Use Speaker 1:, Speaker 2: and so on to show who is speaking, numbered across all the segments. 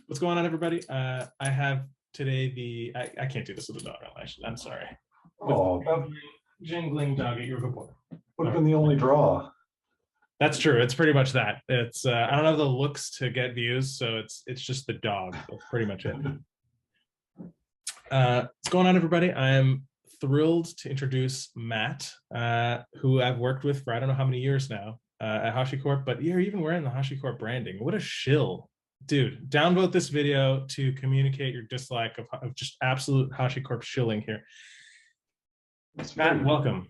Speaker 1: What's going on, everybody? I have today I can't do this with a dog. I'm sorry.
Speaker 2: Oh,
Speaker 1: With jingling dog at your good boy.
Speaker 2: would have been the only draw.
Speaker 1: That's true. It's pretty much that. It's I don't have the looks to get views, so it's just the dog. That's pretty much it. What's going on, everybody? I'm thrilled to introduce Matt, who I've worked with for I don't know how many years now at Hashicorp, but you're even wearing the Hashicorp branding. What a shill. Dude, downvote this video to communicate your dislike of just absolute Hashicorp shilling here. Matt, welcome.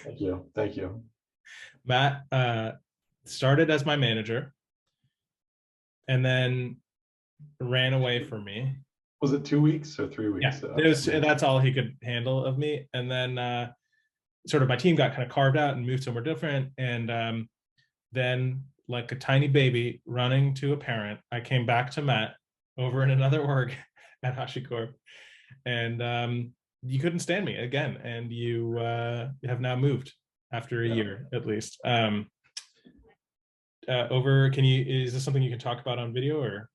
Speaker 2: Thank you. Thank you.
Speaker 1: Matt started as my manager and then ran away from me.
Speaker 2: Was it 2 weeks or 3 weeks?
Speaker 1: Yeah, that's all he could handle of me. And then sort of my team got kind of carved out and moved somewhere different. And then, like a tiny baby running to a parent, I came back to Matt over in another org at HashiCorp, and you couldn't stand me again, and you have now moved after a year at least. Is this something you can talk about on video or?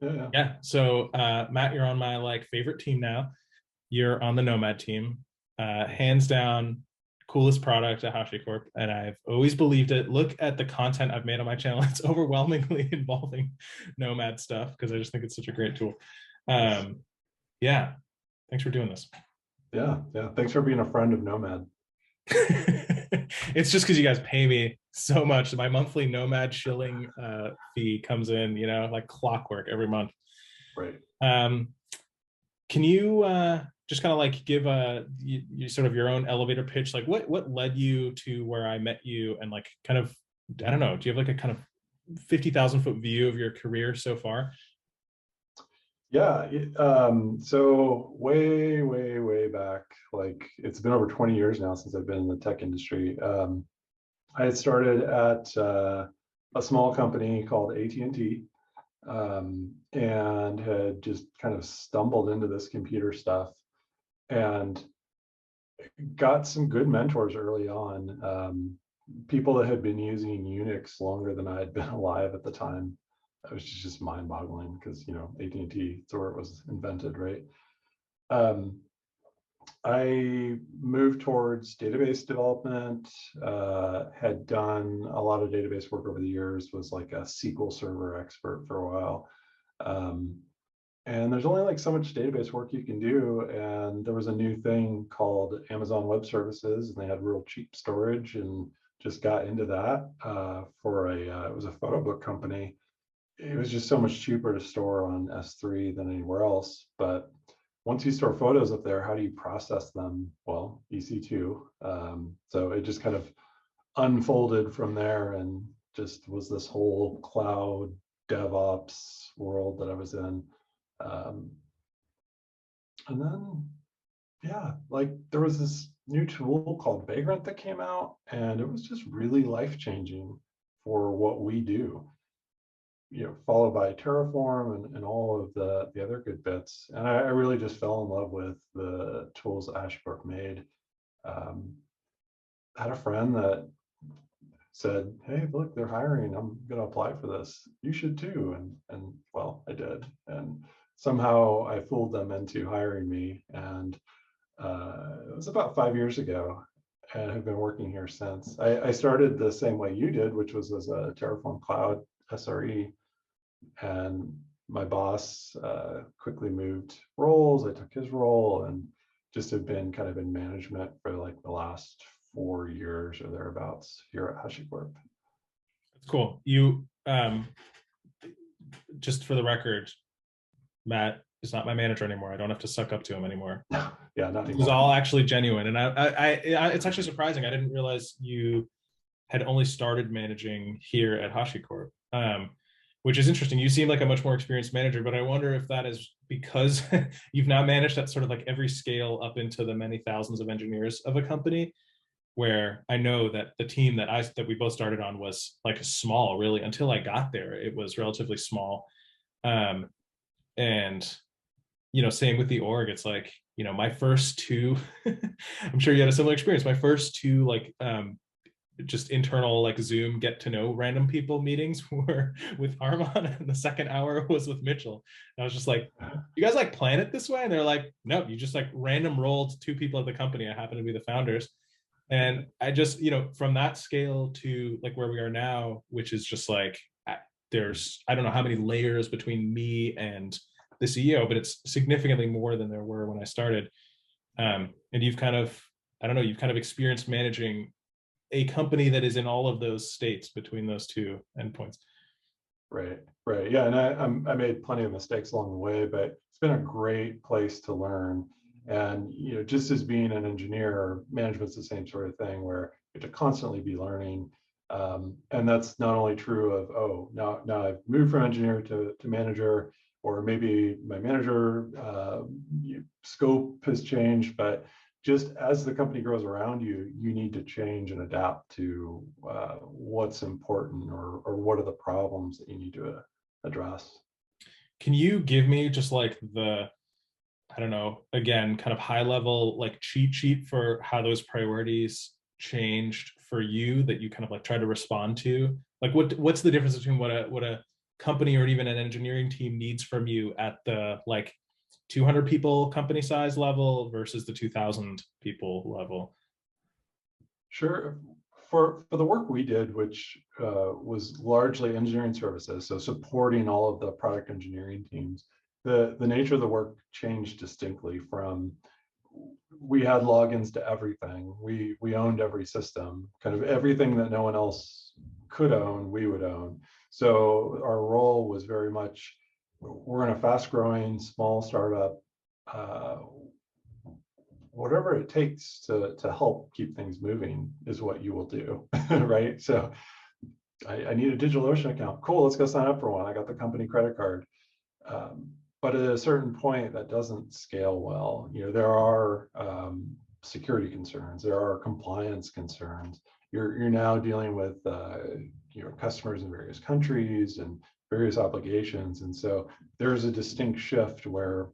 Speaker 1: Yeah. So Matt, you're on my favorite team now. You're on the Nomad team, hands down coolest product at HashiCorp, and I've always believed it. Look at the content I've made on my channel. It's overwhelmingly involving Nomad stuff because I just think it's such a great tool. Yeah, thanks for doing this.
Speaker 2: Yeah, thanks for being a friend of Nomad.
Speaker 1: It's just because you guys pay me so much. My monthly Nomad shilling fee comes in, like clockwork every month.
Speaker 2: Right.
Speaker 1: Can you just kind of give you sort of your own elevator pitch? Like what led you to where I met you, and kind of, I don't know, do you have a kind of 50,000 foot view of your career so far?
Speaker 2: Yeah. So way back, it's been over 20 years now since I've been in the tech industry. I had started at a small company called AT&T, and had just kind of stumbled into this computer stuff and got some good mentors early on. People that had been using Unix longer than I had been alive at the time. It was just mind-boggling because AT&T, it's where it was invented, right? I moved towards database development, had done a lot of database work over the years, was like a SQL Server expert for a while. And there's only so much database work you can do. And there was a new thing called Amazon Web Services, and they had real cheap storage, and just got into that it was a photo book company. It was just so much cheaper to store on S3 than anywhere else. But once you store photos up there, how do you process them? Well, EC2. So it just kind of unfolded from there, and just was this whole cloud DevOps world that I was in. And then, there was this new tool called Vagrant that came out, and it was just really life-changing for what we do. Followed by Terraform and all of the other good bits. And I really just fell in love with the tools that HashiCorp made. I had a friend that said, "Hey, look, they're hiring. I'm going to apply for this. You should too." And well, I did. And somehow I fooled them into hiring me. And it was about 5 years ago, and have been working here since. I started the same way you did, which was as a Terraform Cloud SRE. And my boss quickly moved roles. I took his role, and just have been kind of in management for the last 4 years or thereabouts here at HashiCorp.
Speaker 1: That's cool. You, just for the record, Matt is not my manager anymore. I don't have to suck up to him anymore.
Speaker 2: Yeah, not anymore.
Speaker 1: It was all actually genuine, and it's actually surprising. I didn't realize you had only started managing here at HashiCorp. Which is interesting. You seem like a much more experienced manager, but I wonder if that is because you've now managed at sort of every scale up into the many thousands of engineers of a company, where I know that the team that we both started on was small, really. Until I got there, it was relatively small. And same with the org. It's my first two, I'm sure you had a similar experience. My first two just internal like Zoom get to know random people meetings were with Armand, and the second hour was with Mitchell. And I was just like, you guys like plan it this way? And they're like, no, you just like random rolled two people at the company. I happen to be the founders. And I just, from that scale to like where we are now, which is just like, there's, I don't know how many layers between me and the CEO, but it's significantly more than there were when I started. And you've kind of, I don't know, you've kind of experienced managing a company that is in all of those states between those two endpoints.
Speaker 2: Right, right. Yeah, and I made plenty of mistakes along the way, but it's been a great place to learn. And just as being an engineer, management's the same sort of thing where you have to constantly be learning. And that's not only true of, oh, now I've moved from engineer to manager, or maybe my manager scope has changed, but just as the company grows around you, you need to change and adapt to what's important, or what are the problems that you need to address.
Speaker 1: Can you give me just like the, I don't know, again, kind of high level like cheat sheet for how those priorities changed for you that you kind of like try to respond to? Like what's the difference between what a company or even an engineering team needs from you at the like 200 people company size level versus the 2000 people level?
Speaker 2: Sure. For the work we did, which was largely engineering services, so supporting all of the product engineering teams, the nature of the work changed distinctly from, we had logins to everything. We owned every system, kind of everything that no one else could own, we would own. So our role was very much, we're in a fast growing small startup, whatever it takes to help keep things moving is what you will do. Right? So I need a DigitalOcean account. Cool, let's go sign up for one. I got the company credit card. But at a certain point, that doesn't scale well. There are security concerns, there are compliance concerns. You're now dealing with customers in various countries and various obligations, and so there's a distinct shift where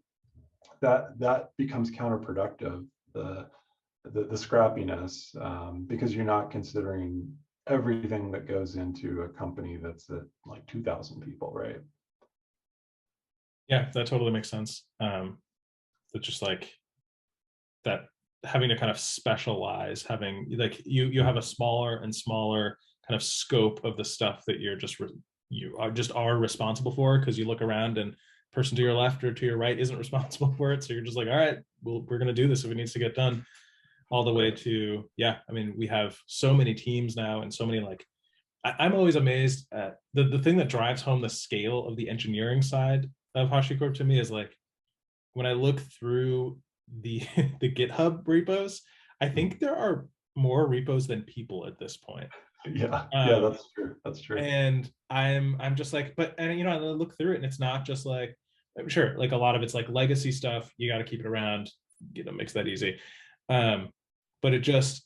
Speaker 2: that becomes counterproductive, the scrappiness, because you're not considering everything that goes into a company that's at like 2,000 people, right?
Speaker 1: Yeah, that totally makes sense. That just like that having to kind of specialize, having like you have a smaller and smaller kind of scope of the stuff that you are responsible for, because you look around and person to your left or to your right isn't responsible for it. So you're just like, all right, we're going to do this if it needs to get done, all the way to, yeah, I mean, we have so many teams now and so many like, I'm always amazed at the thing that drives home the scale of the engineering side of HashiCorp to me is like, when I look through the the GitHub repos, I think there are more repos than people at this point.
Speaker 2: Yeah, that's true. That's true.
Speaker 1: And I'm just like, but and I look through it and it's not just like, sure, like a lot of it's like legacy stuff. You got to keep it around, makes that easy. But it just,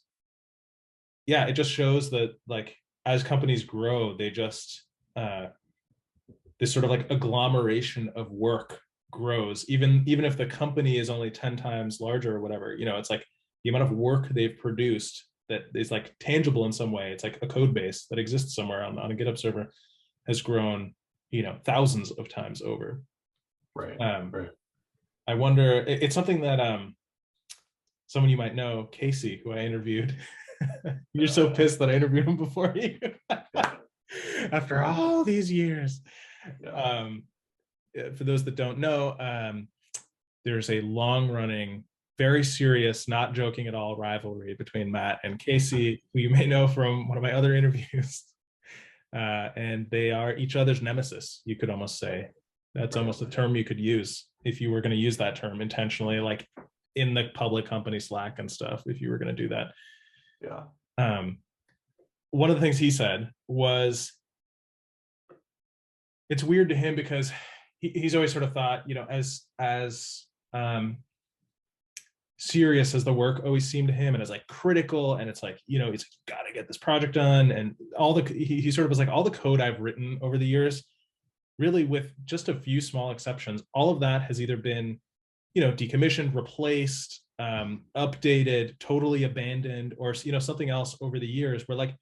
Speaker 1: yeah, it just shows that like as companies grow, they just this sort of like agglomeration of work grows, even if the company is only 10 times larger or whatever. It's like the amount of work they've produced that is like tangible in some way. It's like a code base that exists somewhere on a GitHub server has grown, thousands of times over.
Speaker 2: Right. Right.
Speaker 1: I wonder, it's something that someone you might know, Casey, who I interviewed. You're so pissed that I interviewed him before you. After all these years.
Speaker 2: Yeah.
Speaker 1: For those that don't know, there's a long-running, very serious, not joking at all, rivalry between Matt and Casey, who you may know from one of my other interviews. And they are each other's nemesis, you could almost say. That's almost a term you could use if you were going to use that term intentionally, like in the public company Slack and stuff, if you were going to do that.
Speaker 2: Yeah.
Speaker 1: One of the things he said was, it's weird to him because he's always sort of thought, as serious as the work always seemed to him, and as like critical, and it's like, it's got to get this project done, and he sort of was like, all the code I've written over the years, really with just a few small exceptions, all of that has either been, decommissioned, replaced, updated, totally abandoned, or something else over the years, where like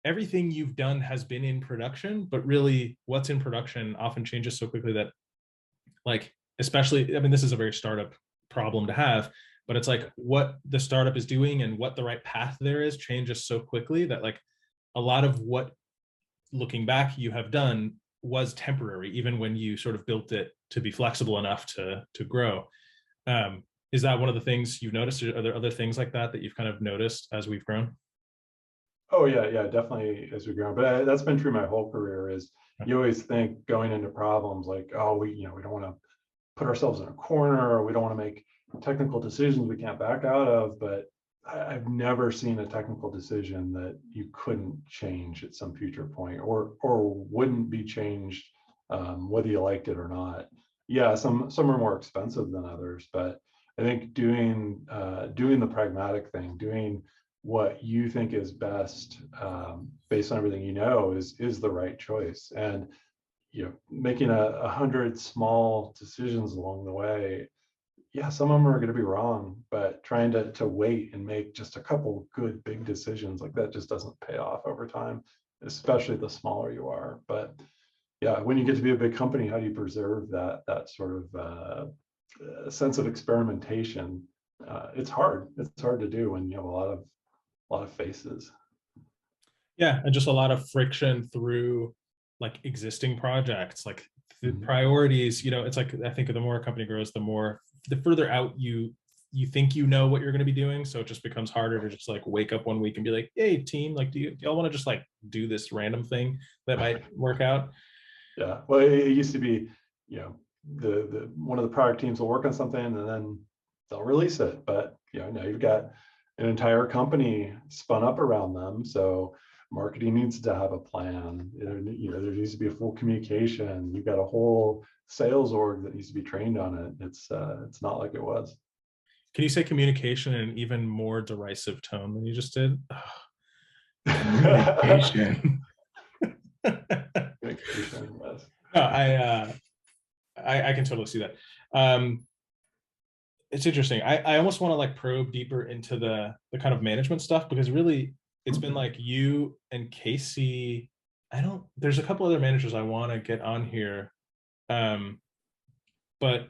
Speaker 1: everything you've done has been in production, but really what's in production often changes so quickly that, like, especially, I mean, this is a very startup problem to have, but it's like what the startup is doing and what the right path there is changes so quickly that, like, a lot of what, looking back, you have done was temporary, even when you sort of built it to be flexible enough to grow. Is that one of the things you've noticed? Are there other things like that that you've kind of noticed as we've grown?
Speaker 2: Oh yeah, yeah, definitely as we grow. But that's been true my whole career. Is you always think going into problems like, oh, we don't want to put ourselves in a corner, or we don't want to make technical decisions we can't back out of. But I've never seen a technical decision that you couldn't change at some future point, or wouldn't be changed, whether you liked it or not. Yeah, some are more expensive than others, but I think doing the pragmatic thing, doing what you think is best, based on everything you know, is the right choice. And making 100 small decisions along the way, yeah, some of them are going to be wrong, but trying to wait and make just a couple good big decisions like that just doesn't pay off over time, especially the smaller you are. But yeah, when you get to be a big company, how do you preserve that sort of sense of experimentation? It's hard. It's hard to do when you have a lot of faces.
Speaker 1: Yeah, and just a lot of friction through, like, existing projects, like the
Speaker 2: Mhm.
Speaker 1: priorities. It's like, I think the more a company grows, the further out you think you know what you're going to be doing. So it just becomes harder to just like wake up one week and be like, hey team, like, do y'all want to just like do this random thing that might work out?
Speaker 2: Yeah. Well, it used to be, you know, the one of the product teams will work on something and then they'll release it. But now you've got an entire company spun up around them. So marketing needs to have a plan. There needs to be a full communication. You've got a whole sales org that needs to be trained on it. It's not like it was.
Speaker 1: Can you say communication in an even more derisive tone than you just did? Communication.
Speaker 2: Communication, yes.
Speaker 1: No, I can totally see that. Um, it's interesting. I almost want to like probe deeper into the kind of management stuff, because really it's been like you and Casey. I don't. There's a couple other managers I want to get on here, um, but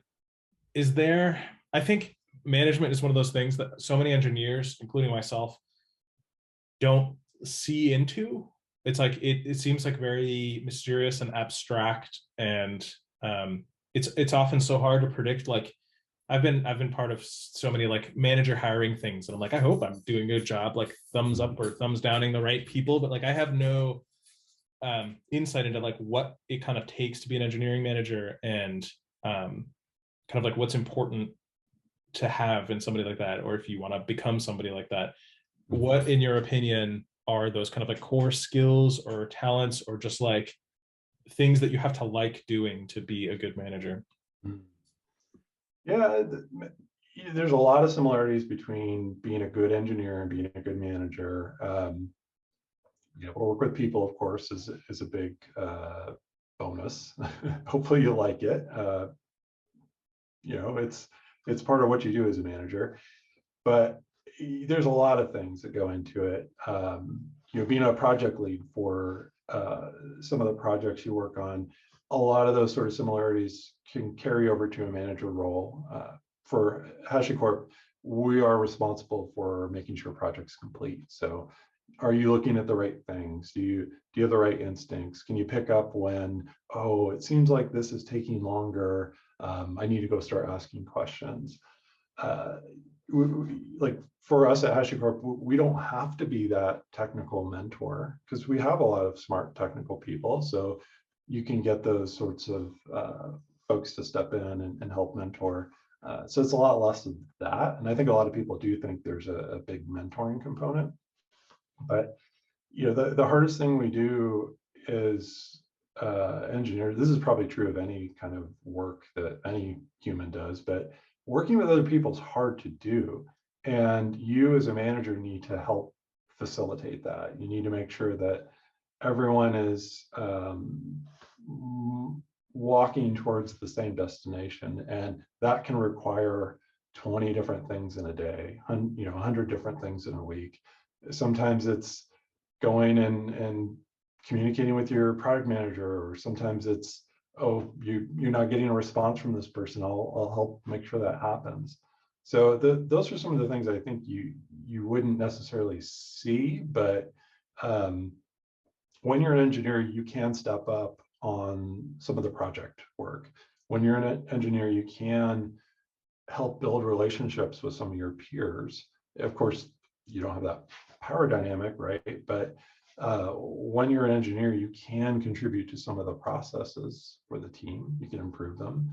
Speaker 1: is there? I think management is one of those things that so many engineers, including myself, don't see into. It's like it seems like very mysterious and abstract, and it's often so hard to predict. Like, I've been part of so many like manager hiring things, and I'm like, I hope I'm doing a good job, like thumbs up or thumbs downing the right people, but like I have no insight into like what it kind of takes to be an engineering manager, and kind of like what's important to have in somebody like that, or if you want to become somebody like that. What, in your opinion, are those kind of like core skills or talents, or just like things that you have to like doing to be a good manager?
Speaker 2: Yeah, there's a lot of similarities between being a good engineer and being a good manager. Work with people, of course, is a big bonus. Hopefully, you like it. It's part of what you do as a manager. But there's a lot of things that go into it. Being a project lead for some of the projects you work on, a lot of those sort of similarities can carry over to a manager role. For Hashicorp, we are responsible for making sure projects complete. So are you looking at the right things? Do you have the right instincts? Can you pick up when, oh, it seems like this is taking longer, I need to go start asking questions? Like for us at HashiCorp, we don't have to be that technical mentor because we have a lot of smart technical people. So you can get those sorts of folks to step in and help mentor. So it's a lot less of that. And I think a lot of people do think there's a big mentoring component. But the hardest thing we do is engineers. This is probably true of any kind of work that any human does, but working with other people is hard to do. And you as a manager need to help facilitate that. You need to make sure that everyone is walking towards the same destination. And that can require 20 different things in a day, 100 different things in a week. Sometimes it's going and communicating with your product manager, or sometimes it's, oh, you're not getting a response from this person. I'll help make sure that happens. So those are some of the things I think you wouldn't necessarily see, but when you're an engineer, you can step up on some of the project work. When you're an engineer, you can help build relationships with some of your peers. Of course, you don't have that power dynamic, right? But when you're an engineer, you can contribute to some of the processes for the team. You can improve them.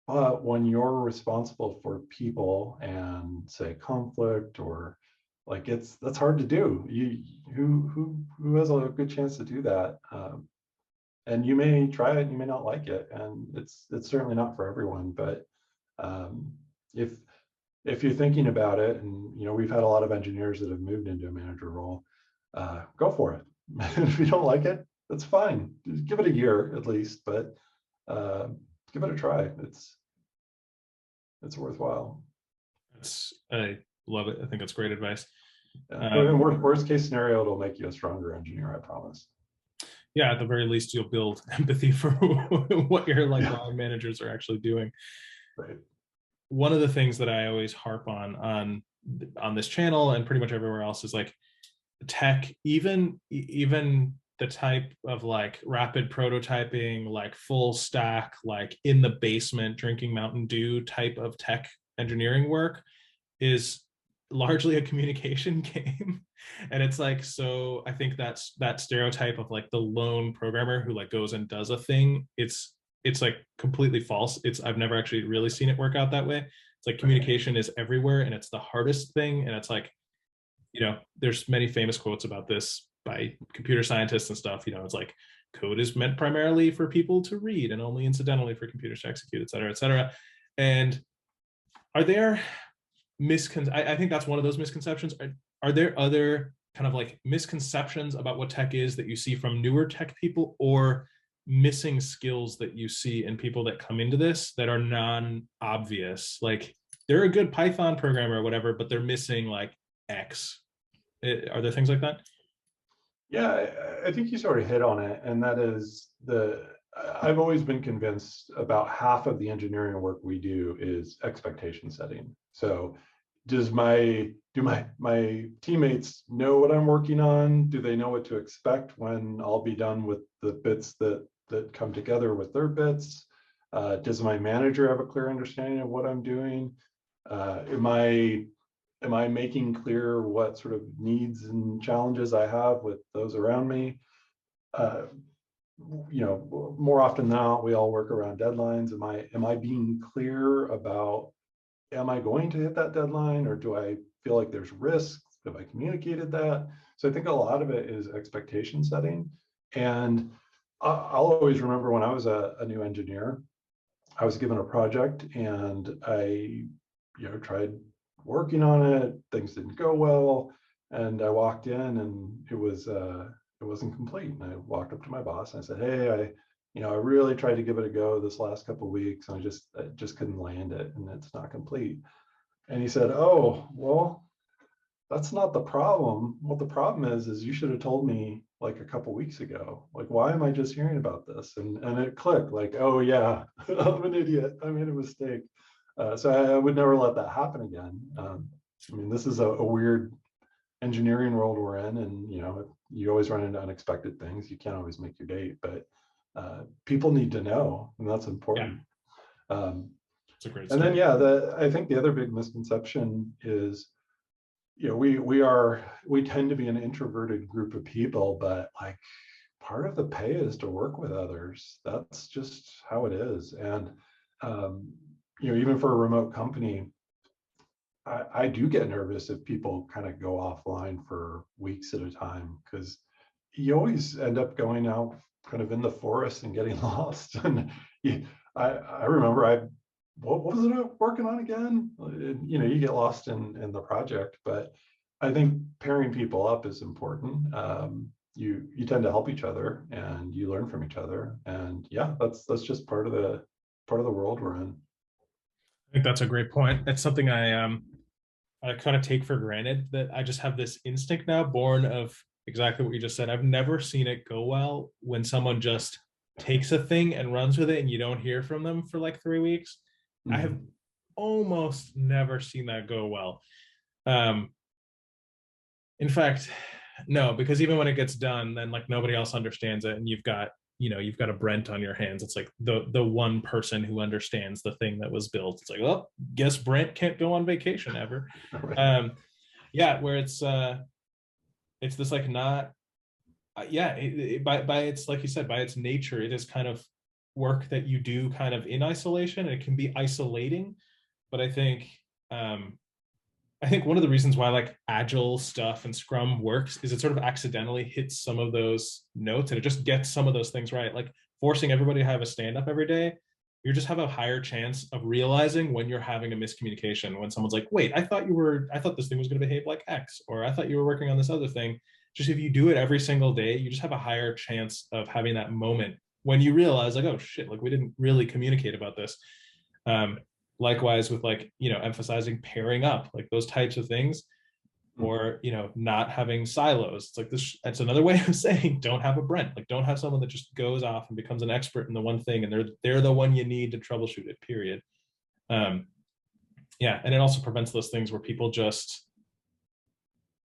Speaker 2: But when you're responsible for people and say conflict, or like, that's hard to do. Who has a good chance to do that? And you may try it, and you may not like it, and it's certainly not for everyone. But if you're thinking about it, and we've had a lot of engineers that have moved into a manager role, go for it. If you don't like it, that's fine. Just give it a year at least, but give it a try. It's worthwhile.
Speaker 1: I love it. I think that's great advice.
Speaker 2: Worst case scenario, it'll make you a stronger engineer, I promise.
Speaker 1: Yeah, at the very least, you'll build empathy for what your line managers are actually doing.
Speaker 2: Right.
Speaker 1: One of the things that I always harp on this channel and pretty much everywhere else is like tech, even the type of like rapid prototyping, like full stack, like in the basement drinking Mountain Dew type of tech engineering work is largely a communication game. And it's like, so I think that's that stereotype of like the lone programmer who like goes and does a thing. It's like completely false. I've never actually really seen it work out that way. It's like communication is everywhere, and it's the hardest thing. And it's like, there's many famous quotes about this by computer scientists and stuff. It's like code is meant primarily for people to read and only incidentally for computers to execute, et cetera, et cetera. And are there I think that's one of those misconceptions. Are there other kind of like misconceptions about what tech is that you see from newer tech people, or missing skills that you see in people that come into this that are non-obvious? Like they're a good Python programmer or whatever, but they're missing like X. Are there things like that?
Speaker 2: Yeah, I think you sort of hit on it, and that is I've always been convinced about half of the engineering work we do is expectation setting. So do my teammates know what I'm working on? Do they know what to expect when I'll be done with the bits that come together with their bits? Does my manager have a clear understanding of what I'm doing? Am I making clear what sort of needs and challenges I have with those around me? More often than not, we all work around deadlines. Am I being clear about, am I going to hit that deadline, or do I feel like there's risks? Have I communicated that? So I think a lot of it is expectation setting. And I'll always remember when I was a new engineer, I was given a project, and I tried working on it. Things didn't go well, and I walked in, and it wasn't complete. And I walked up to my boss and I said, "Hey, I really tried to give it a go this last couple of weeks, and I just couldn't land it, and it's not complete." And he said, "Oh, well, that's not the problem. What the problem is you should have told me like a couple of weeks ago. Like, why am I just hearing about this?" And it clicked, like, oh yeah, I'm an idiot. I made a mistake. So I would never let that happen again. This is a weird engineering world we're in, and you always run into unexpected things. You can't always make your date, but people need to know, and that's important. Yeah.
Speaker 1: It's a great
Speaker 2: and then I think the other big misconception is, we tend to be an introverted group of people, but like part of the pay is to work with others. That's just how it is. And even for a remote company, I do get nervous if people kind of go offline for weeks at a time, because you always end up going out kind of in the forest and getting lost. And I remember what was it working on again? You get lost in the project. But I think pairing people up is important. You tend to help each other, and you learn from each other. And yeah, that's just part of the world we're in.
Speaker 1: I think that's a great point. It's something I I kind of take for granted that I just have this instinct now, born of exactly what you just said. I've never seen it go well when someone just takes a thing and runs with it and you don't hear from them for like 3 weeks. I have
Speaker 2: Mhm.
Speaker 1: almost never seen that go well. Um, in fact, no, because even when it gets done, then like nobody else understands it, and you've got a Brent on your hands. It's like the one person who understands the thing that was built. It's like, oh, guess Brent can't go on vacation ever.
Speaker 2: Right.
Speaker 1: Um, yeah, where it's this like not yeah by its, like you said, by its nature, it is kind of work that you do kind of in isolation, and it can be isolating. But um I think one of the reasons why like Agile stuff and Scrum works is it sort of accidentally hits some of those notes, and it just gets some of those things right. Like forcing everybody to have a stand up every day, you just have a higher chance of realizing when you're having a miscommunication. When someone's like, wait, I thought this thing was going to behave like X, or I thought you were working on this other thing. Just if you do it every single day, you just have a higher chance of having that moment when you realize, like, oh shit, like we didn't really communicate about this. Um, Likewise with like, emphasizing pairing up, like those types of things,
Speaker 2: Mhm.
Speaker 1: or not having silos. It's like this, that's another way of saying don't have a Brent. Like don't have someone that just goes off and becomes an expert in the one thing, and they're the one you need to troubleshoot it, period. um yeah, and it also prevents those things where people just,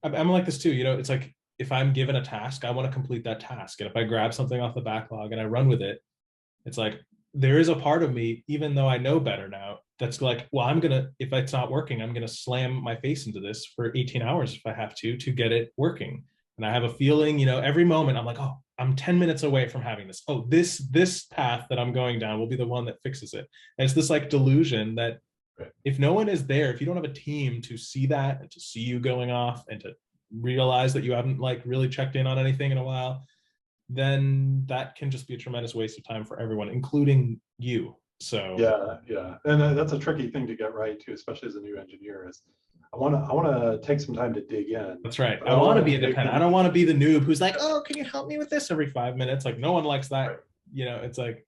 Speaker 1: I'm like this too, it's like if I'm given a task, I want to complete that task, and if I grab something off the backlog and I run with it, it's like there is a part of me, even though I know better now, that's like, well, if it's not working, I'm gonna slam my face into this for 18 hours if I have to get it working. And I have a feeling, every moment I'm like, oh, I'm 10 minutes away from having this. Oh, this path that I'm going down will be the one that fixes it. And it's this like delusion that
Speaker 2: Right.
Speaker 1: if no one is there, if you don't have a team to see that and to see you going off and to realize that you haven't like really checked in on anything in a while, then that can just be a tremendous waste of time for everyone, including you. So
Speaker 2: Yeah, yeah, and that's a tricky thing to get right too, especially as a new engineer. Is I want to take some time to dig in,
Speaker 1: that's right.
Speaker 2: but
Speaker 1: I
Speaker 2: I don't
Speaker 1: want to
Speaker 2: want
Speaker 1: be
Speaker 2: to dig
Speaker 1: independent. I
Speaker 2: in.
Speaker 1: don't want to be the noob who's like, oh, can you help me with this every 5 minutes? Like, no one likes that.
Speaker 2: Right.
Speaker 1: It's like,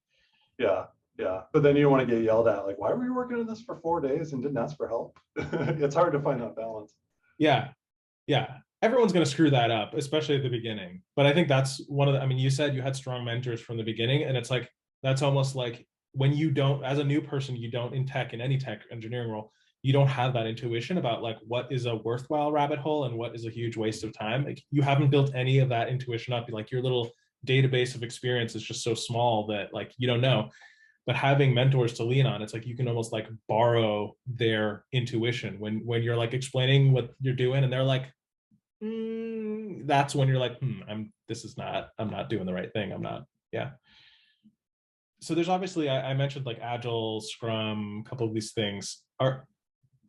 Speaker 2: Yeah, yeah, but then you don't want to get yelled at, like, why were you working on this for 4 days and didn't ask for help? It's hard to find that balance.
Speaker 1: yeah, yeah. Everyone's going to screw that up, especially at the beginning. But I think that's one of the, I mean, you said you had strong mentors from the beginning, and it's like, that's almost like when you don't, as a new person, you don't in any tech engineering role, you don't have that intuition about like what is a worthwhile rabbit hole and what is a huge waste of time. Like you haven't built any of that intuition up. Like your little database of experience is just so small that like you don't know. But having mentors to lean on, it's like you can almost like borrow their intuition when you're like explaining what you're doing, and they're like, that's when you're like, I'm not doing the right thing. I'm not. Yeah. So there's obviously, I mentioned like Agile, Scrum, a couple of these things are,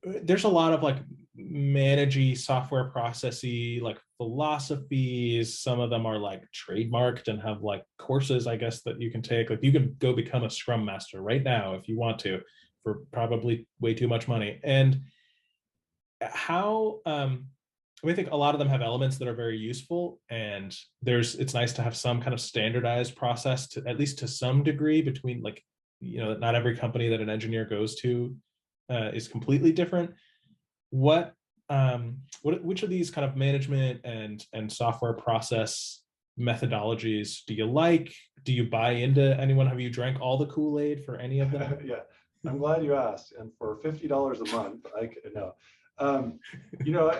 Speaker 1: there's a lot of like managey software processy like philosophies. Some of them are like trademarked and have like courses, I guess, that you can take. Like you can go become a Scrum master right now if you want to, for probably way too much money. And how I mean, I think a lot of them have elements that are very useful, and it's nice to have some kind of standardized process to, at least to some degree, between like, not every company that an engineer goes to is completely different. Which of these kind of management and software process methodologies do you like? Do you buy into anyone? Have you drank all the Kool-Aid for any of them?
Speaker 2: Yeah, I'm glad you asked. And for $50 a month, I could know. Um, you know,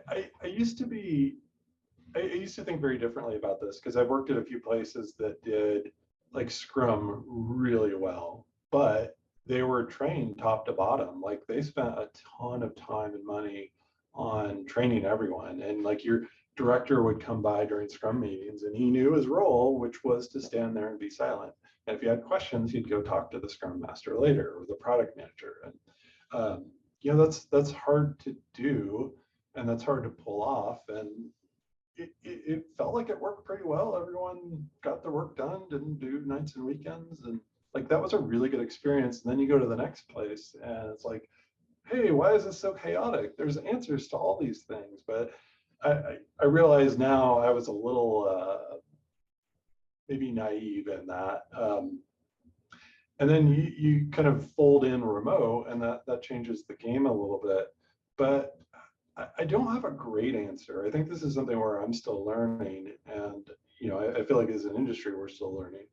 Speaker 2: I used to be, I used to think very differently about this because I've worked at a few places that did like Scrum really well, but they were trained top to bottom. Like they spent a ton of time and money on training everyone. And like your director would come by during Scrum meetings and he knew his role, which was to stand there and be silent. And if you had questions, you'd go talk to the Scrum master later or the product manager. And that's hard to do and that's hard to pull off. And it felt like it worked pretty well. Everyone got their work done, didn't do nights and weekends, and like that was a really good experience. And then you go to the next place, and it's like, hey, why is this so chaotic? There's answers to all these things, but I realize now I was a little maybe naive in that. And then you kind of fold in remote, and that changes the game a little bit. but I don't have a great answer. I think this is something where I'm still learning, and I feel like as an industry we're still learning.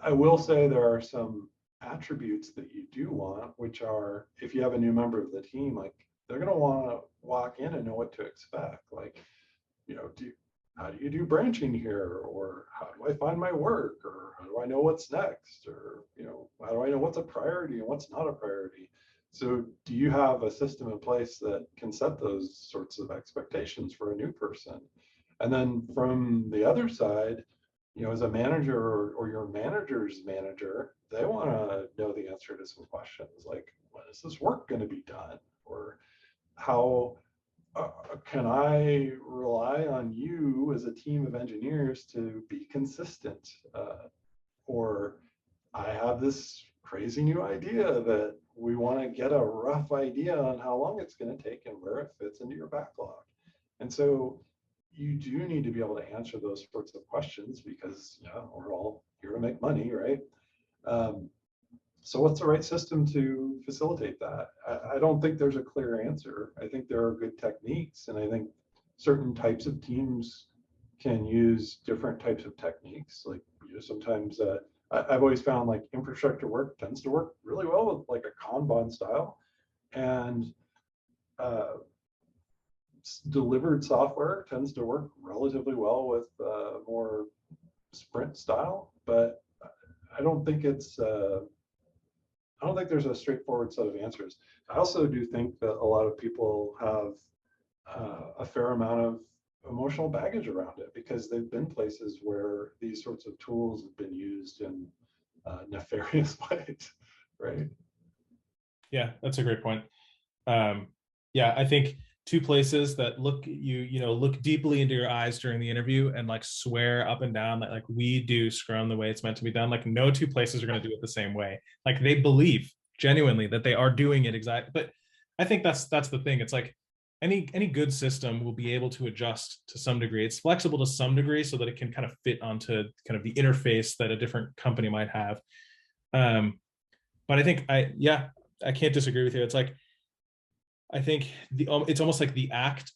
Speaker 2: I will say there are some attributes that you do want, which are if you have a new member of the team, like they're going to want to walk in and know what to expect. Like, how do you do branching here? Or how do I find my work? Or how do I know what's next? Or, how do I know what's a priority and what's not a priority? So do you have a system in place that can set those sorts of expectations for a new person? And then from the other side, as a manager or your manager's manager, they want to know the answer to some questions like, when is this work going to be done? Or how can I rely on you as a team of engineers to be consistent? Or I have this crazy new idea that we want to get a rough idea on how long it's going to take and where it fits into your backlog. And so you do need to be able to answer those sorts of questions because we're all here to make money, right? So what's the right system to facilitate that? I don't think there's a clear answer. I think there are good techniques, and I think certain types of teams can use different types of techniques. Like sometimes I've always found like infrastructure work tends to work really well with like a Kanban style, and delivered software tends to work relatively well with more sprint style. But I don't think it's I don't think there's a straightforward set of answers. I also do think that a lot of people have a fair amount of emotional baggage around it because they've been places where these sorts of tools have been used in nefarious ways, right?
Speaker 1: Yeah, that's a great point. Yeah, I think two places that look look deeply into your eyes during the interview and like swear up and down that like we do Scrum the way it's meant to be done. Like no two places are going to do it the same way. Like they believe genuinely that they are doing it exactly. But I think that's the thing. It's like any good system will be able to adjust to some degree. It's flexible to some degree so that it can kind of fit onto kind of the interface that a different company might have. But I think I can't disagree with you. It's like I think it's almost like the act,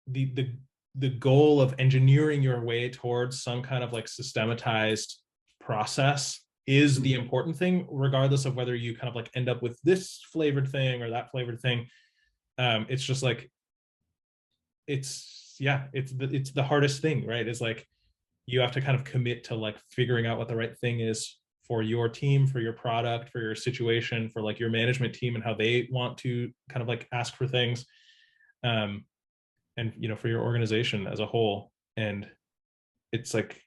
Speaker 1: the goal of engineering your way towards some kind of like systematized process is the important thing, regardless of whether you kind of like end up with this flavored thing or that flavored thing. It's just like it's the hardest thing, right? It's like you have to kind of commit to like figuring out what the right thing is for your team, for your product, for your situation, for like your management team and how they want to kind of like ask for things, and for your organization as a whole. And it's like,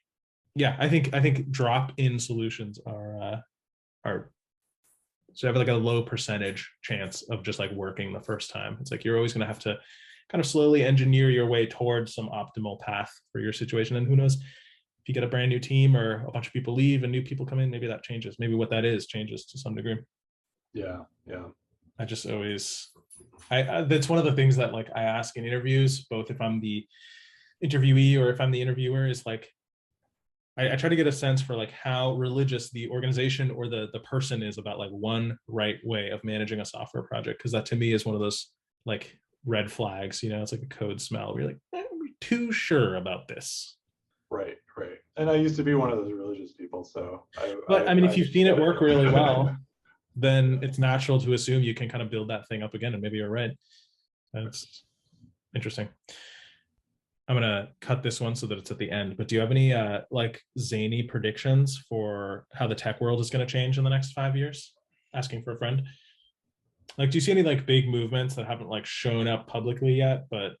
Speaker 1: yeah, I think drop-in solutions are so have like a low percentage chance of just like working the first time. It's like you're always going to have to kind of slowly engineer your way towards some optimal path for your situation. And who knows, if you get a brand new team or a bunch of people leave and new people come in, maybe that changes. Maybe what that is changes to some degree.
Speaker 2: Yeah.
Speaker 1: I just always, that's one of the things that like I ask in interviews, both if I'm the interviewee or if I'm the interviewer, is like I try to get a sense for like how religious the organization or the person is about like one right way of managing a software project, because that to me is one of those like red flags. It's like a code smell where you're like, I'm too sure about this.
Speaker 2: Right. And I used to be one of those religious people, so
Speaker 1: But I mean, if you've seen it work really well, then it's natural to assume you can kind of build that thing up again, and maybe you're right. That's interesting. I'm gonna cut this one so that it's at the end. But do you have any like zany predictions for how the tech world is going to change in the next 5 years? Asking for a friend. Like, do you see any like big movements that haven't like shown up publicly yet? But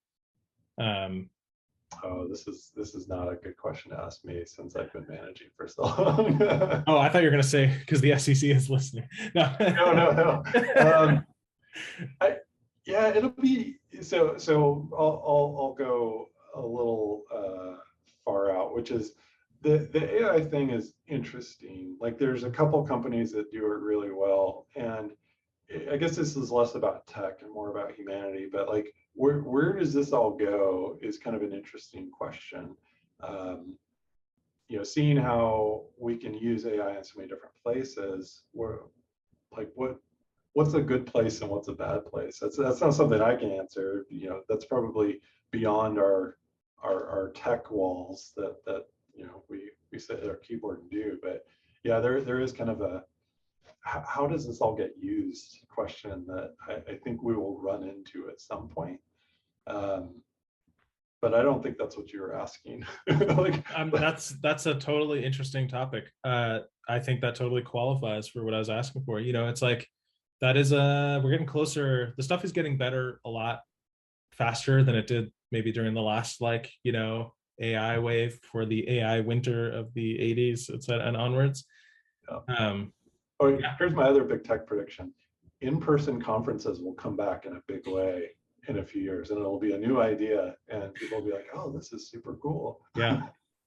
Speaker 2: oh, this is not a good question to ask me since I've been managing for so long.
Speaker 1: Oh, I thought you were gonna say because the SEC is listening. No.
Speaker 2: No. It'll be so. I'll go a little far out, which is the AI thing is interesting. Like, there's a couple companies that do it really well, and I guess this is less about tech and more about humanity. But like, where does this all go is kind of an interesting question. Seeing how we can use AI in so many different places, what what's a good place and what's a bad place? That's not something I can answer. That's probably beyond our tech walls that we sit at our keyboard and do. But yeah, there is kind of a how does this all get used question that I think we will run into at some point. But I don't think that's what you were asking. Like,
Speaker 1: that's a totally interesting topic. I think that totally qualifies for what I was asking for. It's like that is we're getting closer. The stuff is getting better a lot faster than it did maybe during the last AI wave for the AI winter of the 80s, and onwards.
Speaker 2: yeah. Here's my other big tech prediction. In-person conferences will come back in a big way in a few years, and it'll be a new idea, and people will be like, "Oh, this is super cool."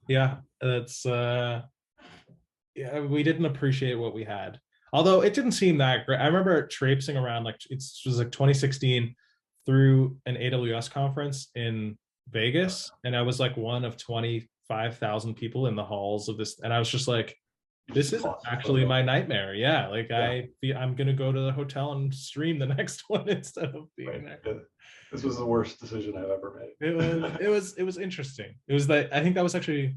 Speaker 1: Yeah, that's yeah, we didn't appreciate what we had. Although it didn't seem that great. I remember traipsing around, like it was like 2016 through an AWS conference in Vegas, and I was like one of 25,000 people in the halls of this, and I was just like, this is actually my nightmare. Yeah, like I'm gonna go to the hotel and stream the next one instead of being there.
Speaker 2: This was the worst decision I've ever made.
Speaker 1: It was interesting. It was that I think that was actually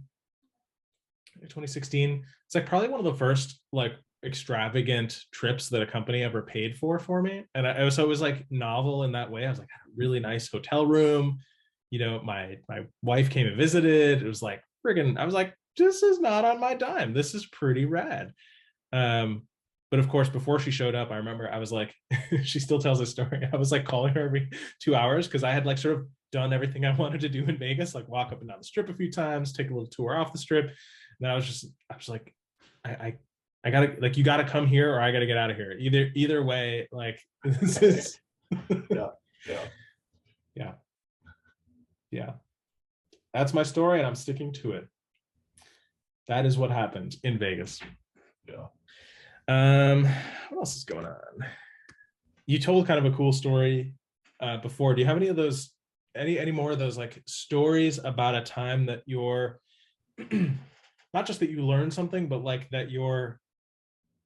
Speaker 1: 2016. It's like probably one of the first like extravagant trips that a company ever paid for me, and so it was like novel in that way. I was like, I had a really nice hotel room. My wife came and visited. It was like friggin'. I was like, this is not on my dime. This is pretty rad. But of course, before she showed up, I remember I was like, she still tells this story. I was like calling her every 2 hours because I had like sort of done everything I wanted to do in Vegas, like walk up and down the strip a few times, take a little tour off the strip. And then I was like, I gotta, like, you gotta come here or I gotta get out of here. Either way, like this is yeah. That's my story, and I'm sticking to it. That is what happened in Vegas.
Speaker 2: Yeah.
Speaker 1: What else is going on? You told kind of a cool story before. Do you have any of those, any more of those like stories about a time that you're not just that you learned something, but like that your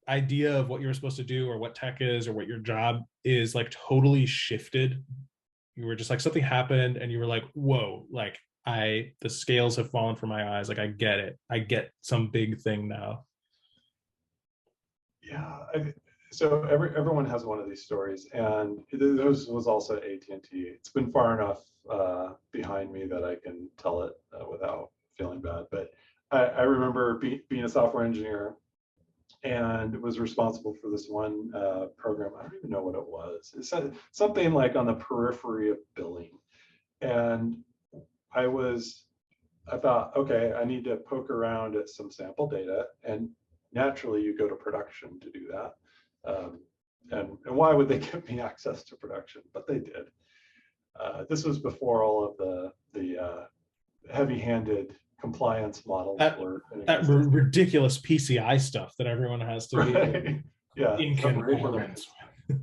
Speaker 1: idea of what you're supposed to do or what tech is or what your job is like totally shifted? You were just like, something happened and you were like, whoa, like the scales have fallen from my eyes. Like I get it. I get some big thing now.
Speaker 2: Yeah. So everyone has one of these stories, and this was also at AT&T. It's been far enough behind me that I can tell it without feeling bad. But I remember being a software engineer and was responsible for this one program. I don't even know what it was. It's something like on the periphery of billing. And I thought, okay, I need to poke around at some sample data, and naturally you go to production to do that. And why would they give me access to production? But they did. This was before all of the heavy-handed compliance models were
Speaker 1: that ridiculous PCI stuff that everyone has to be in conformance.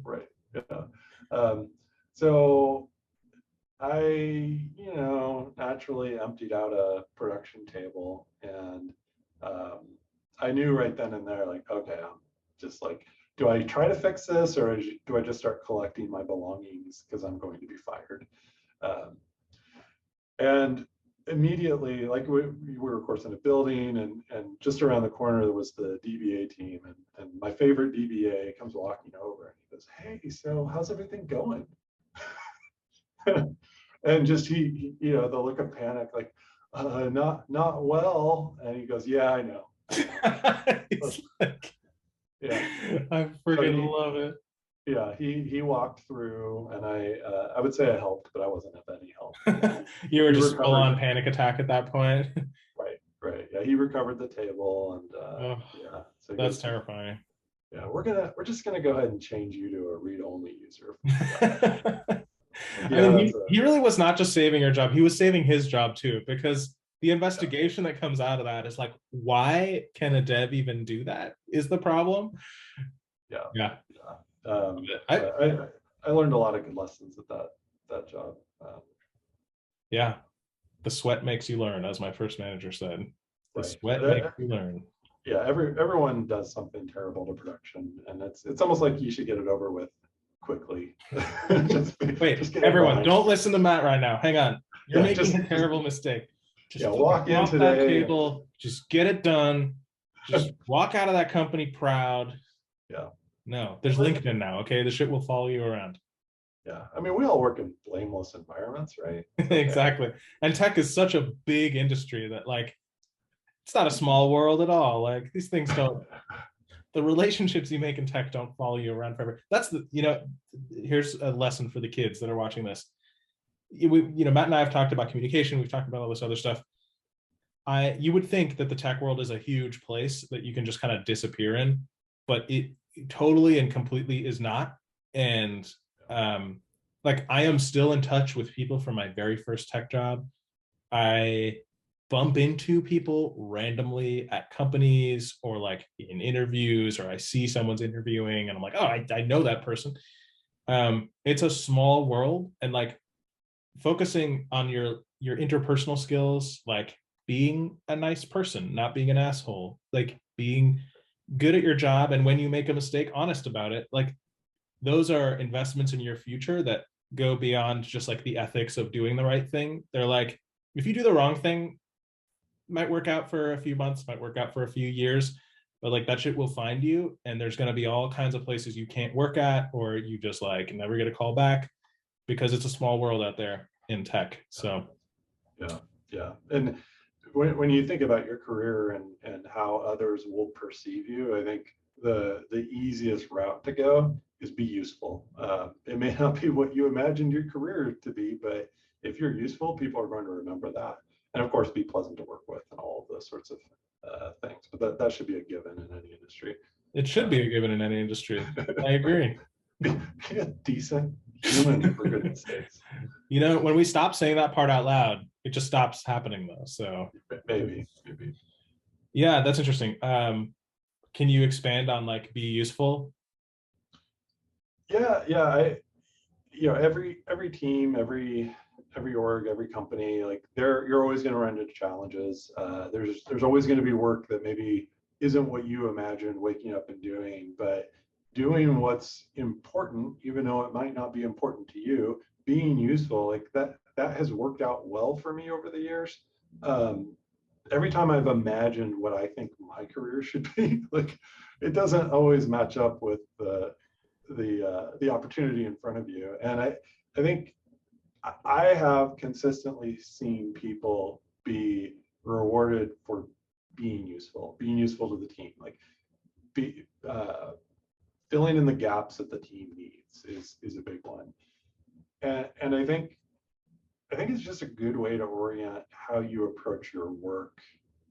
Speaker 2: Right. Yeah. So I, naturally emptied out a production table, and I knew right then and there, like, okay, I'm just like, do I try to fix this or do I just start collecting my belongings because I'm going to be fired? And immediately, like we were of course in a building, and just around the corner there was the DBA team, and my favorite DBA comes walking over and he goes, "Hey, so how's everything going?" And just he the look of panic, like, not well. And he goes, "Yeah, I know."
Speaker 1: Like,
Speaker 2: yeah,
Speaker 1: I freaking love it.
Speaker 2: Yeah, he walked through, and I would say I helped, but I wasn't of any help.
Speaker 1: You were just full on panic attack at that point.
Speaker 2: Right. Yeah, he recovered the table, and yeah. So
Speaker 1: that's terrifying.
Speaker 2: Yeah, we're just gonna go ahead and change you to a read-only user.
Speaker 1: Yeah, I mean, he really was not just saving your job; he was saving his job too, because the investigation that comes out of that is like, why can a dev even do that? Is the problem?
Speaker 2: Yeah. I learned a lot of good lessons at that job.
Speaker 1: Yeah, the sweat makes you learn, as my first manager said. The sweat makes you learn.
Speaker 2: yeah, everyone does something terrible to production, and it's almost like you should get it over with quickly. just
Speaker 1: Wait,
Speaker 2: just get it
Speaker 1: everyone,
Speaker 2: behind.
Speaker 1: don't listen to Matt right now. Hang on. You're
Speaker 2: Yeah,
Speaker 1: making a terrible mistake.
Speaker 2: yeah,
Speaker 1: Just fucking
Speaker 2: walk in
Speaker 1: drop that
Speaker 2: today.
Speaker 1: cable. Just get it done. Just walk out of that company proud.
Speaker 2: Yeah,
Speaker 1: No, there's LinkedIn now. Okay, the shit will follow you around.
Speaker 2: yeah. I mean, we all work in blameless environments, right? It's okay.
Speaker 1: Exactly. And tech is such a big industry that like it's not a small world at all. Like these things don't. The relationships you make in tech don't follow you around forever. That's the, here's a lesson for the kids that are watching this. Matt and I have talked about communication. We've talked about all this other stuff. You would think that the tech world is a huge place that you can just kind of disappear in, but it totally and completely is not. And like I am still in touch with people from my very first tech job. I bump into people randomly at companies or like in interviews, or I see someone's interviewing and I'm like, oh, I know that person. It's a small world, and like focusing on your interpersonal skills, like being a nice person, not being an asshole, like being good at your job, and when you make a mistake, honest about it. Like those are investments in your future that go beyond just like the ethics of doing the right thing. They're like, if you do the wrong thing, might work out for a few months, might work out for a few years, but like that shit will find you, and there's going to be all kinds of places you can't work at, or you just like never get a call back, because it's a small world out there in tech. So
Speaker 2: Yeah, yeah. And when you think about your career and how others will perceive you, I think the easiest route to go is be useful. It may not be what you imagined your career to be, but if you're useful, people are going to remember that. And of course, be pleasant to work with and all of those sorts of things. But that should be a given in any industry.
Speaker 1: it should be a given in any industry. I agree.
Speaker 2: Be a decent human, for goodness sakes.
Speaker 1: When we stop saying that part out loud, it just stops happening though. So
Speaker 2: Maybe.
Speaker 1: yeah, that's interesting. Can you expand on like be useful?
Speaker 2: Yeah. Every team, every org, every company, like you're always going to run into challenges. There's always going to be work that maybe isn't what you imagined waking up and doing, but doing what's important, even though it might not be important to you, being useful, like that has worked out well for me over the years. Every time I've imagined what I think my career should be, like it doesn't always match up with the opportunity in front of you. And I think I have consistently seen people be rewarded for being useful to the team, like be filling in the gaps that the team needs is a big one. And I think it's just a good way to orient how you approach your work,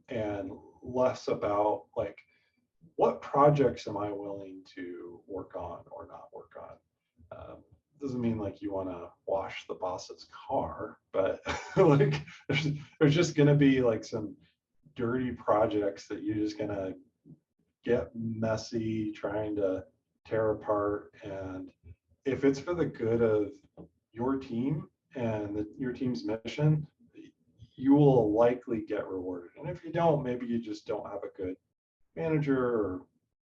Speaker 2: and less about like what projects am I willing to work on or not work on. Doesn't mean like you want to wash the boss's car, but like there's just going to be like some dirty projects that you're just going to get messy trying to tear apart. And if it's for the good of your team and your team's mission, you will likely get rewarded. And if you don't, maybe you just don't have a good manager, or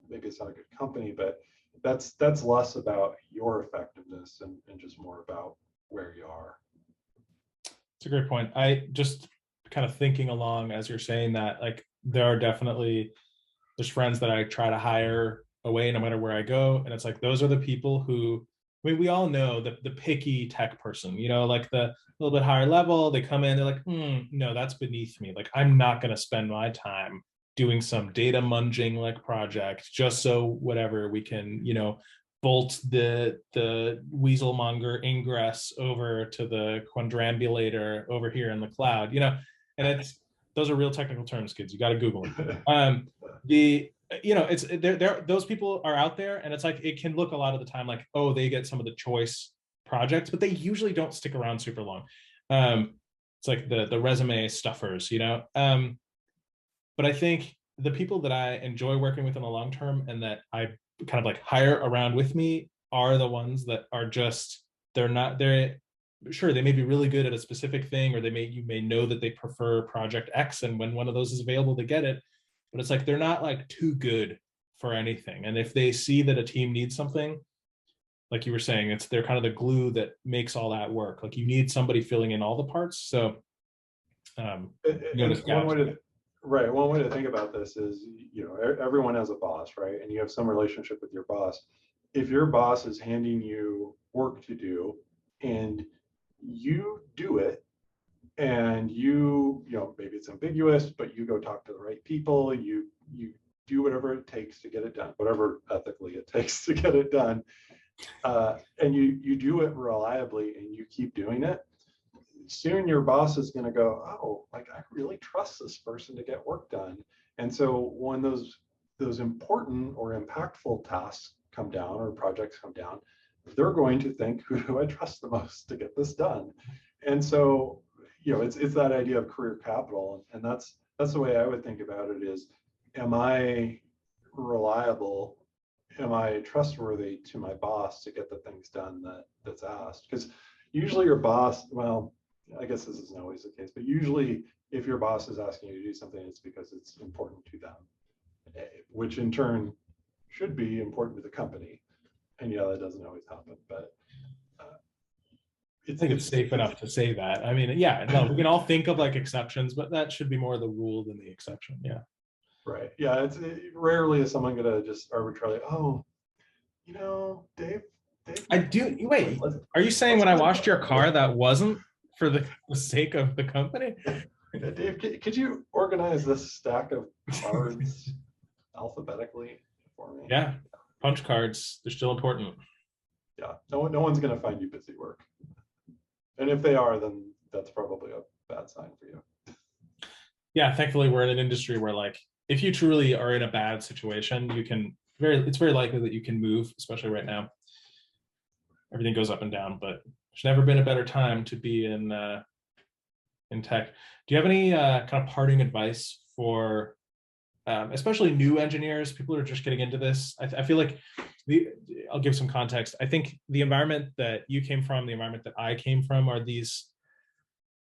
Speaker 2: maybe it's not a good company, but that's less about your effectiveness and just more about where you are.
Speaker 1: It's a great point. I just kind of thinking along as you're saying that, like there are definitely there's friends that I try to hire away no matter where I go. And it's like those are the people who, I mean, we all know the picky tech person, like the little bit higher level, they come in, they're like, no, that's beneath me. Like I'm not going to spend my time doing some data munging like project just so whatever we can, bolt the weaselmonger ingress over to the quadrambulator over here in the cloud, and it's those are real technical terms, kids. You got to Google them. It's there those people are out there, and it's like it can look a lot of the time like, oh, they get some of the choice projects, but they usually don't stick around super long. It's like the resume stuffers, but I think the people that I enjoy working with in the long term and that I kind of like hire around with me are the ones that are just they're sure, they may be really good at a specific thing, or you may know that they prefer project X, and when one of those is available, they get it. but it's like they're not like too good for anything. And if they see that a team needs something, like you were saying, they're kind of the glue that makes all that work. Like you need somebody filling in all the parts. So
Speaker 2: And one way to, right, one way to think about this is, everyone has a boss, right? And you have some relationship with your boss. If your boss is handing you work to do and you do it, and maybe it's ambiguous, but you go talk to the right people, you do whatever it takes to get it done, whatever ethically it takes to get it done, and you do it reliably and you keep doing it, soon your boss is going to go, oh, like I really trust this person to get work done. And so when those important or impactful tasks come down or projects come down, they're going to think, who do I trust the most to get this done? And so, it's that idea of career capital, and that's the way I would think about it is, am I reliable? Am I trustworthy to my boss to get the things done that's asked? Because usually your boss, well, I guess this isn't always the case, but usually if your boss is asking you to do something, it's because it's important to them, which in turn should be important to the company. And that doesn't always happen, but
Speaker 1: I think it's safe enough to say that. I mean, yeah, no, we can all think of like exceptions, but that should be more the rule than the exception. Yeah.
Speaker 2: Right. Yeah. Rarely is someone going to just arbitrarily, oh, Dave.
Speaker 1: I do. Wait, are you saying when I washed your car, that wasn't for the sake of the company?
Speaker 2: Dave, could you organize this stack of cards alphabetically for me?
Speaker 1: Yeah. Punch cards. They're still important.
Speaker 2: Yeah. No one's going to find you busy work. And if they are, then that's probably a bad sign for you.
Speaker 1: Yeah. Thankfully, we're in an industry where like, if you truly are in a bad situation, it's very likely that you can move, especially right now. Everything goes up and down, but there's never been a better time to be in tech. Do you have any kind of parting advice for especially new engineers, people who are just getting into this? I feel like I'll give some context. I think the environment that you came from, the environment that I came from, are these,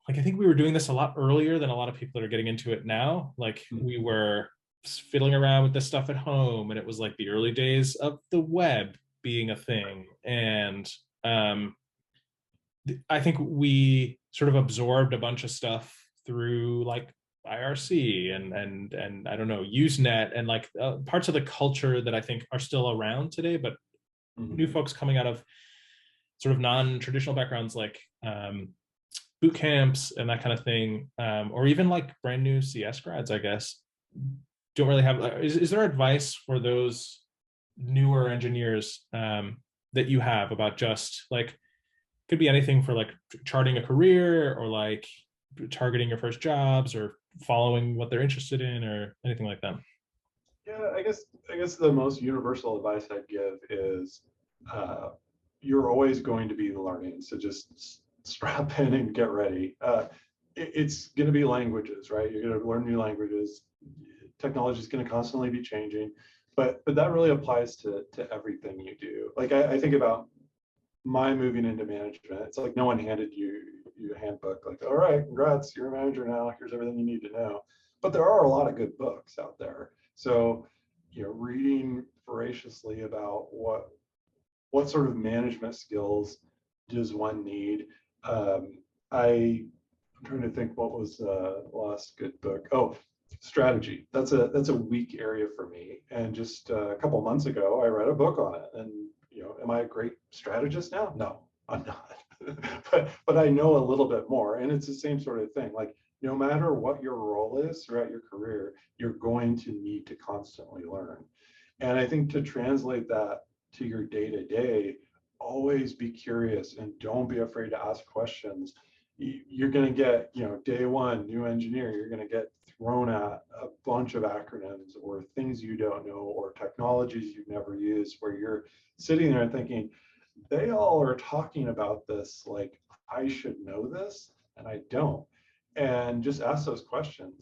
Speaker 1: like, I think we were doing this a lot earlier than a lot of people that are getting into it now. Like we were fiddling around with this stuff at home, and it was like the early days of the web being a thing. And I think we sort of absorbed a bunch of stuff through like IRC and I don't know, Usenet, and like parts of the culture that I think are still around today, but new folks coming out of sort of non-traditional backgrounds like boot camps and that kind of thing, or even like brand new CS grads, I guess, don't really have. Is there advice for those newer engineers that you have about just like, could be anything for like charting a career or like targeting your first jobs or following what they're interested in or anything like that?
Speaker 2: Yeah, I guess the most universal advice I'd give is you're always going to be learning. So just strap in and get ready. It's going to be languages, right? You're going to learn new languages. Technology is going to constantly be changing, but that really applies to everything you do. Like I think about my moving into management. It's like no one handed you a handbook like, all right, congrats, you're a manager now, here's everything you need to know. But there are a lot of good books out there. So, reading voraciously about what sort of management skills does one need. I'm trying to think what was the last good book. Oh, strategy. That's a weak area for me. And just a couple months ago, I read a book on it. And am I a great strategist now? No, I'm not. but I know a little bit more. And it's the same sort of thing. Like no matter what your role is throughout your career, you're going to need to constantly learn. And I think to translate that to your day-to-day, always be curious and don't be afraid to ask questions. You're going to get, day one, new engineer, you're going to get thrown at a bunch of acronyms or things you don't know or technologies you've never used, where you're sitting there thinking, they all are talking about this like I should know this, and I don't. And just ask those questions.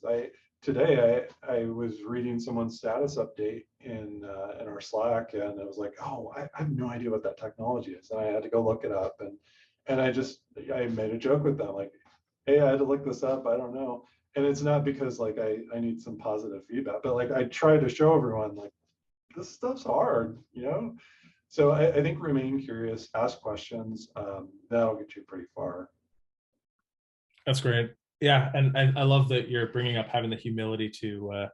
Speaker 2: Today I was reading someone's status update in our Slack, and I was like, oh, I have no idea what that technology is, and I had to go look it up, and I made a joke with them like, hey, I had to look this up, I don't know. And it's not because like I need some positive feedback, but like I try to show everyone like this stuff's hard, you know? So I think remain curious, ask questions. That'll get you pretty far.
Speaker 1: That's great. Yeah, and I love that you're bringing up having the humility to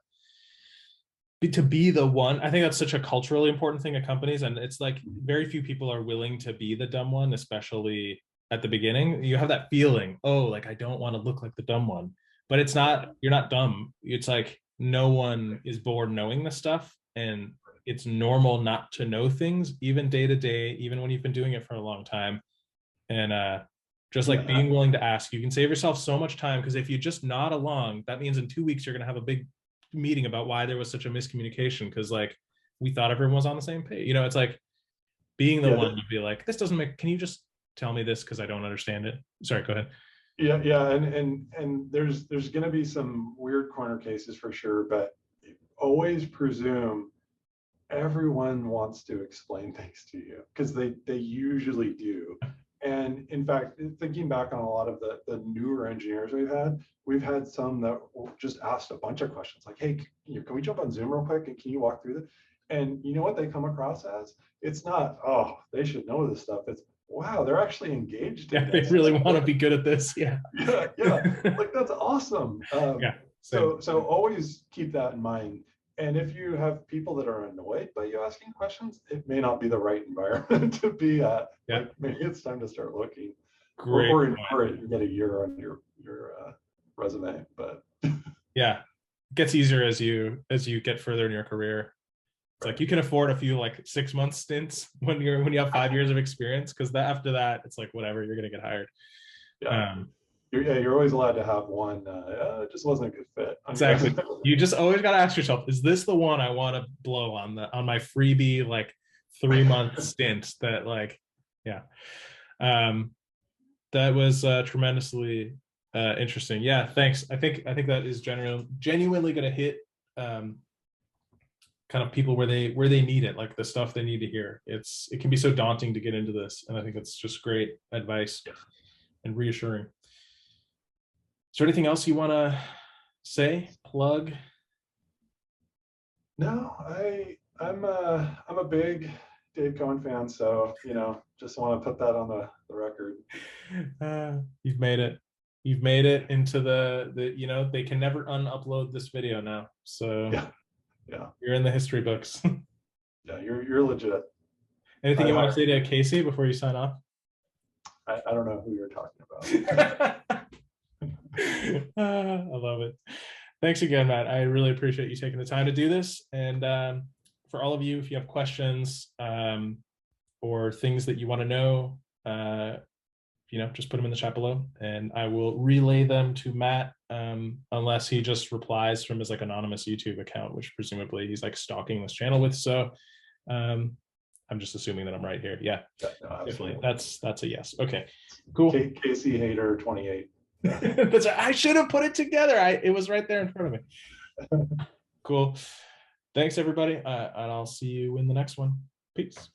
Speaker 1: be the one. I think that's such a culturally important thing at companies, and it's like very few people are willing to be the dumb one, especially at the beginning. You have that feeling, oh, like I don't want to look like the dumb one, but it's not. You're not dumb. It's like no one is born knowing this stuff, and it's normal not to know things, even day to day, even when you've been doing it for a long time. And just like being willing to ask, you can save yourself so much time, because if you just nod along, that means in 2 weeks you're going to have a big meeting about why there was such a miscommunication, because like we thought everyone was on the same page. You know, it's like being the one to be like, this doesn't make, can you just tell me this because I don't understand it? Sorry, go ahead.
Speaker 2: Yeah, and there's going to be some weird corner cases for sure, but always presume everyone wants to explain things to you, because they usually do. And in fact, thinking back on a lot of the newer engineers we've had some that just asked a bunch of questions like, hey, can we jump on Zoom real quick and can you walk through this? And you know what they come across as? It's not, oh, they should know this stuff. It's, wow, they're actually engaged in
Speaker 1: this. They really want to be good at this. Yeah.
Speaker 2: Yeah. Like that's awesome.
Speaker 1: Yeah.
Speaker 2: So always keep that in mind. And if you have people that are annoyed by you asking questions, it may not be the right environment to be at.
Speaker 1: Yeah.
Speaker 2: Like maybe it's time to start looking.
Speaker 1: Great.
Speaker 2: Or you get a year on your resume. But
Speaker 1: yeah, it gets easier as you get further in your career. It's like you can afford a few like 6 month stints when you have 5 years of experience, because after that it's like whatever, you're gonna get hired.
Speaker 2: Yeah. You're always allowed to have one. It just wasn't a good fit.
Speaker 1: Exactly. You just always got to ask yourself, is this the one I want to blow on my freebie like 3 month stint? That like, yeah. That was tremendously interesting. Yeah, thanks. I think that is genuinely going to hit kind of people where they need it, like the stuff they need to hear. It can be so daunting to get into this, and I think it's just great advice and reassuring. Is there anything else you want to say, plug?
Speaker 2: No, I'm a big Dave Cohen fan, so just want to put that on the record.
Speaker 1: You've made it into the they can never unupload this video now, so
Speaker 2: yeah,
Speaker 1: you're in the history books.
Speaker 2: Yeah, you're legit.
Speaker 1: Anything you want to say to Casey before you sign off?
Speaker 2: I don't know who you're talking about.
Speaker 1: I love it. Thanks again, Matt. I really appreciate you taking the time to do this. And for all of you, if you have questions or things that you want to know, just put them in the chat below, and I will relay them to Matt, unless he just replies from his like anonymous YouTube account, which presumably he's like stalking this channel with. So I'm just assuming that I'm right here. Yeah,
Speaker 2: no,
Speaker 1: definitely. That's a yes. Okay, cool.
Speaker 2: Casey Hater 28.
Speaker 1: That's right. I should have put it together. It was right there in front of me. Cool. Thanks, everybody. And I'll see you in the next one. Peace.